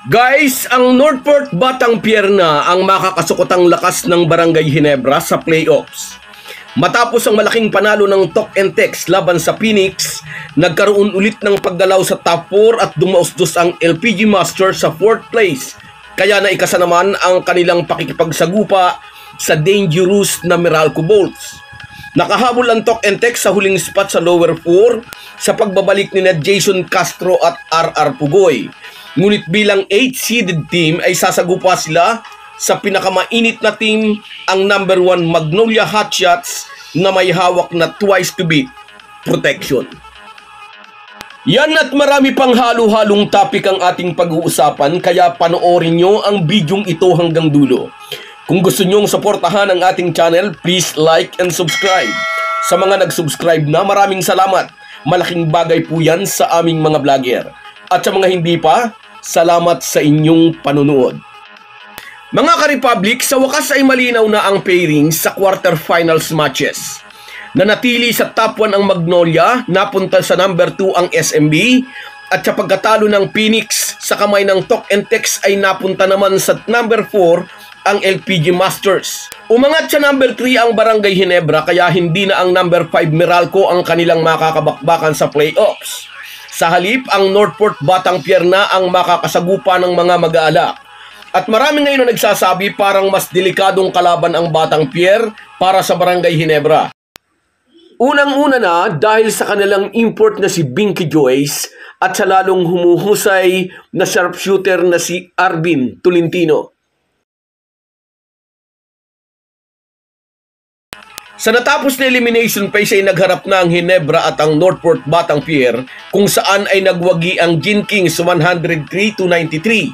Guys, ang Northport Batang Pier na ang makakasukotang lakas ng Barangay Ginebra sa playoffs. Matapos ang malaking panalo ng Talk and Text laban sa Phoenix, nagkaroon ulit ng paggalaw sa top 4 at dumausdos ang LPG Masters sa 4th place. Kaya naikasa naman ang kanilang pakikipagsagupa sa dangerous na Meralco Bolts. Nakahabol ang Talk and Text sa huling spot sa lower 4 sa pagbabalik ni Jason Castro at RR Pugoy. Ngunit bilang 8-seeded team ay sasagupa sila sa pinakamainit na team, ang number 1 Magnolia Hotshots na may hawak na twice to beat protection. Yan at marami pang halo-halong topic ang ating pag-uusapan, kaya panoorin nyo ang bidyong ito hanggang dulo. Kung gusto nyong suportahan ang ating channel, please like and subscribe. Sa mga nag-subscribe na, maraming salamat. Malaking bagay po yan sa aming mga vlogger. At sa mga hindi pa, salamat sa inyong panunood. Mga ka-Republic, sa wakas ay malinaw na ang pairings sa quarterfinals matches. Nanatili sa top 1 ang Magnolia, napunta sa number 2 ang SMB, at sa pagkatalo ng Phoenix sa kamay ng Talk and Text ay napunta naman sa number 4 ang LPG Masters. Umangat sa number 3 ang Barangay Ginebra, kaya hindi na ang number 5 Meralco ang kanilang makakabakbakan sa playoffs. Sa halip, ang Northport Batang Pier na ang makakasagupa ng mga mag-aalak. At marami ngayon na nagsasabi parang mas delikadong kalaban ang Batang Pier para sa Barangay Ginebra. Unang-una na dahil sa kanilang import na si Binky Joyce at sa lalong humuhusay na sharpshooter na si Arvin Tolentino. Sa natapos na elimination phase ay nagharap na ang Ginebra at ang Northport Batang Pier, kung saan ay nagwagi ang Gin Kings 103-93.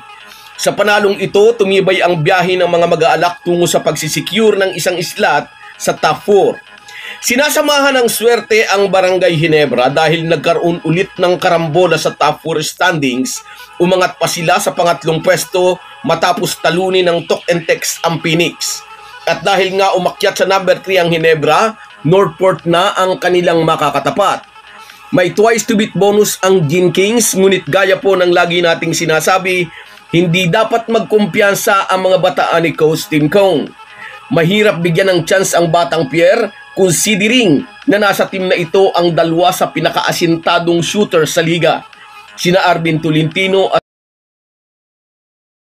Sa panalong ito, tumibay ang biyahe ng mga mag-aalak tungo sa pagsisecure ng isang slot sa top 4. Sinasamahan ng swerte ang Barangay Ginebra dahil nagkaroon ulit ng karambola sa top 4 standings. Umangat pa sila sa pangatlong pwesto matapos talunin ng Talk and Text ang Phoenix. At dahil nga umakyat sa number 3 ang Ginebra, Northport na ang kanilang makakatapat. May twice to beat bonus ang Gin Kings, ngunit gaya po ng lagi nating sinasabi, hindi dapat magkumpiyansa ang mga bataan ni Coach Tim Cone. Mahirap bigyan ng chance ang Batang Pier, considering na nasa team na ito ang dalawa sa pinakaasintadong shooter sa liga, sina Arvin Tolentino at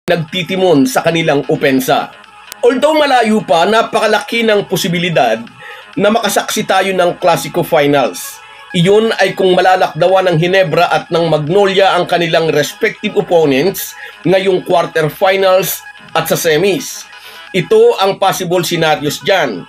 nagtitimon sa kanilang opensa. Although malayo pa, napakalaki ng posibilidad na makasaksi tayo ng Clasico Finals. Iyon ay kung malalakdawan ng Ginebra at ng Magnolia ang kanilang respective opponents ngayong quarterfinals at sa semis. Ito ang possible scenarios dyan.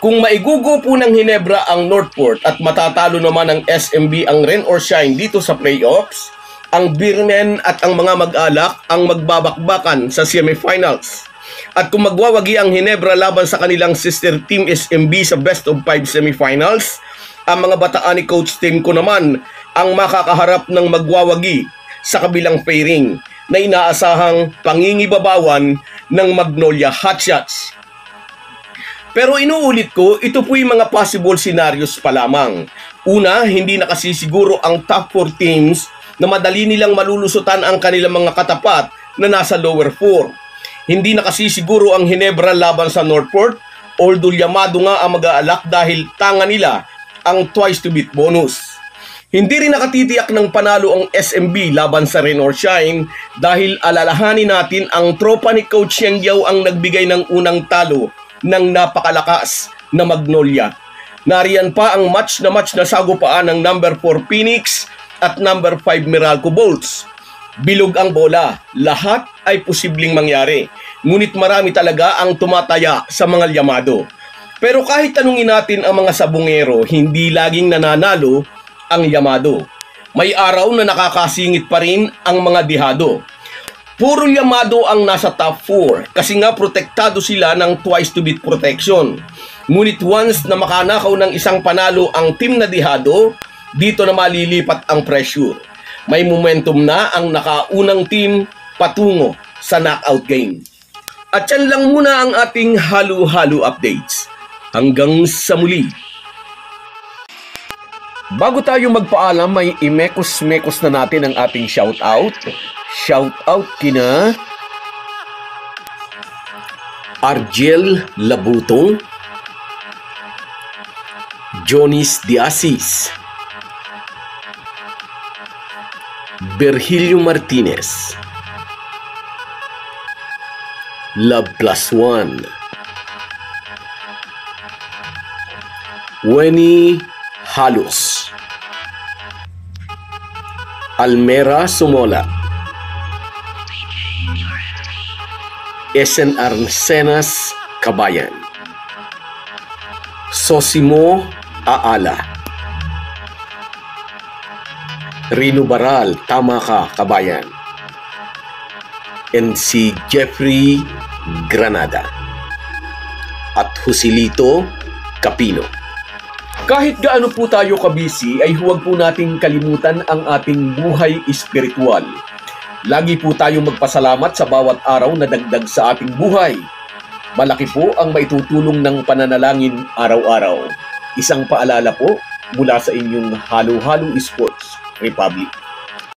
Kung maigugo po ng Ginebra ang Northport at matatalo naman ng SMB ang rain or shine dito sa playoffs, ang Birnen at ang mga mag-alak ang magbabakbakan sa semifinals. At kung magwawagi ang Ginebra laban sa kanilang sister team SMB sa best of 5 semifinals, ang mga bataan ni Coach Tim ko naman ang makakaharap ng magwawagi sa kabilang pairing na inaasahang pangingibabawan ng Magnolia Hotshots. Pero inuulit ko, ito po yung mga possible scenarios pa lamang. Una, hindi nakasisiguro ang top 4 teams na madali nilang malulusutan ang kanilang mga katapat na nasa lower 4. Hindi nakasisiguro ang Ginebra laban sa Northport, although yamado nga ang mag-aalak dahil tanga nila ang twice to beat bonus. Hindi rin nakatitiyak ng panalo ang SMB laban sa rain or shine dahil alalahanin natin ang tropa ni Coach Xiangyao ang nagbigay ng unang talo ng napakalakas na Magnolia. Nariyan pa ang match na sagupaan ng number 4 Phoenix at number 5 Meralco Bolts. Bilog ang bola, lahat ay posibleng mangyari. Ngunit marami talaga ang tumataya sa mga yamado. Pero kahit tanungin natin ang mga sabungero, hindi laging nananalo ang yamado. May araw na nakakasingit pa rin ang mga dihado. Puro yamado ang nasa top 4 kasi nga protektado sila ng twice to beat protection. Ngunit once na makanakaw ng isang panalo ang team na dihado, dito na malilipat ang pressure. May momentum na ang nakaunang team patungo sa knockout game. At yan lang muna ang ating halo-halo updates. Hanggang sa muli. Bago tayo magpaalam, may imekos-mekos na natin ang ating shoutout. Shout out kina Argel Labutong, Jonis Diasis, Virgilio Martinez, Love Plus One, Weni Halos, Almera Sumola, Esen Arsenas Kabayan, Sosimo Aala, Rino Baral, tama ka kabayan, and si Jeffrey Granada at Joselito Capino. Kahit gaano po tayo kabisi ay huwag po nating kalimutan ang ating buhay espiritual. Lagi po tayong magpasalamat sa bawat araw na dagdag sa ating buhay. Malaki po ang maitutulong ng pananalangin araw-araw. Isang paalala po mula sa inyong Halo-Halo Sports Republic.